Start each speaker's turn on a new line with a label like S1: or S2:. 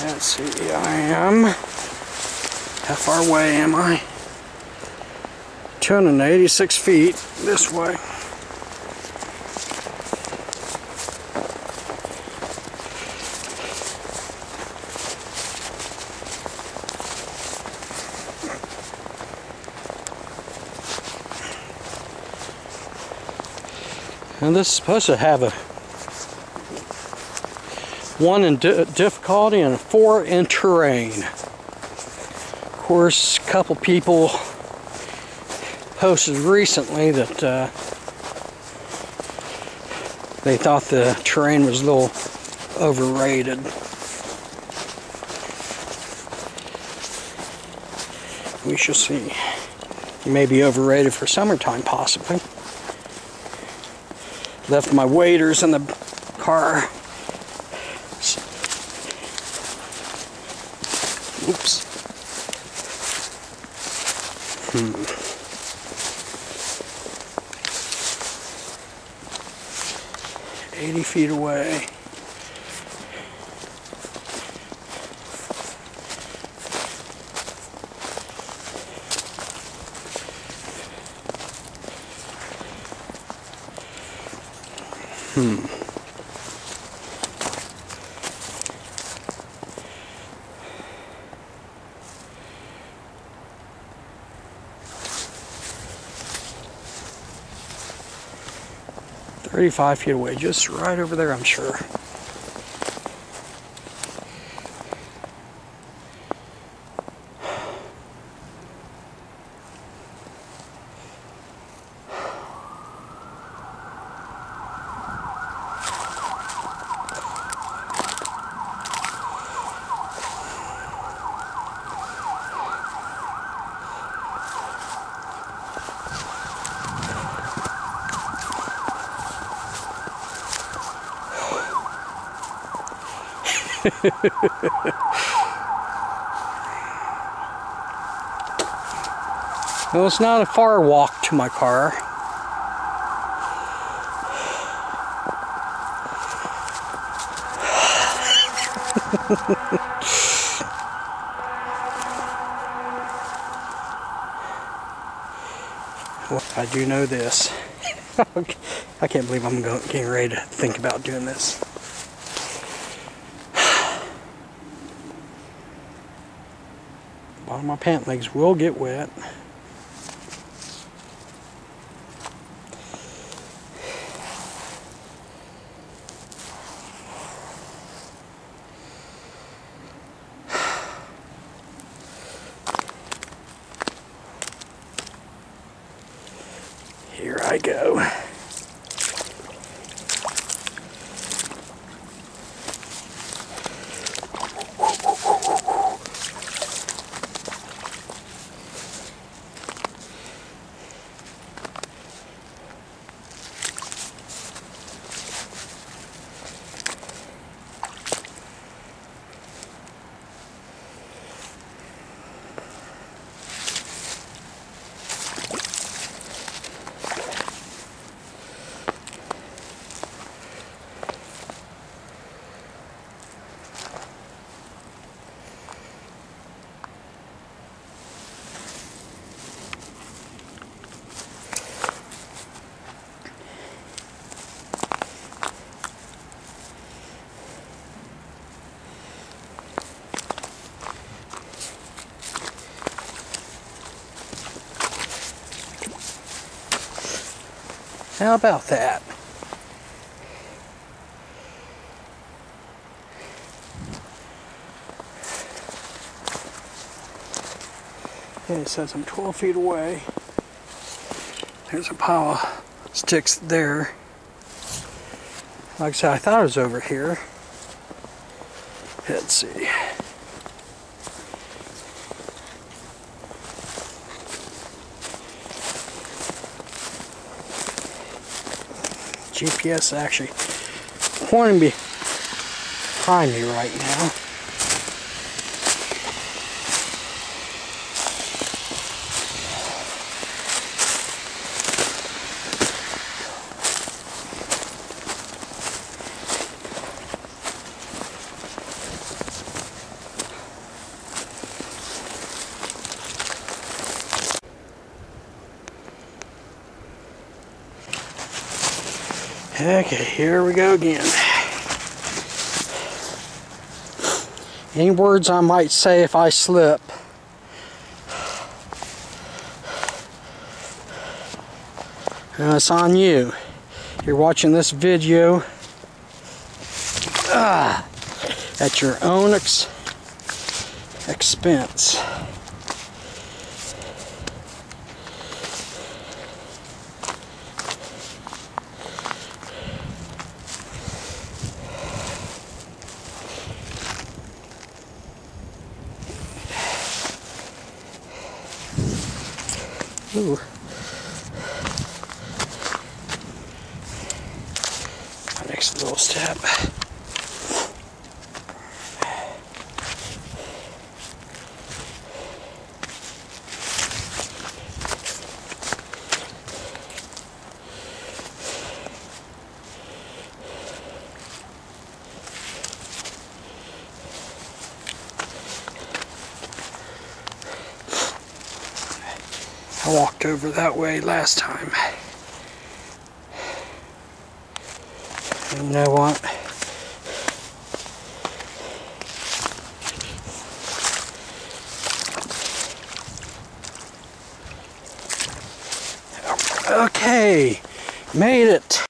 S1: Let's see, I am, how far away am I? 286 feet this way. And this is supposed to have a 1 in difficulty and a 4 in terrain. Of course, a couple people posted recently that they thought the terrain was a little overrated. We shall see. It may be overrated for summertime, possibly. Left my waders in the car. Oops. 80 feet away. Hmm. "35 feet away, just right over there, I'm sure." Well, it's not a far walk to my car. Well, I do know this. I can't believe I'm getting ready to think about doing this. Bottom of my pant legs will get wet. Here I go. How about that? Okay, it says I'm 12 feet away. There's a pile of sticks there. Like I said, I thought it was over here. Let's see. GPS actually pointing behind me right now. Okay, here we go again. Any words I might say if I slip, it's on you. You're watching this video at your own expense. Ooh. My next little step. I walked over that way last time. And you know what? Okay, made it.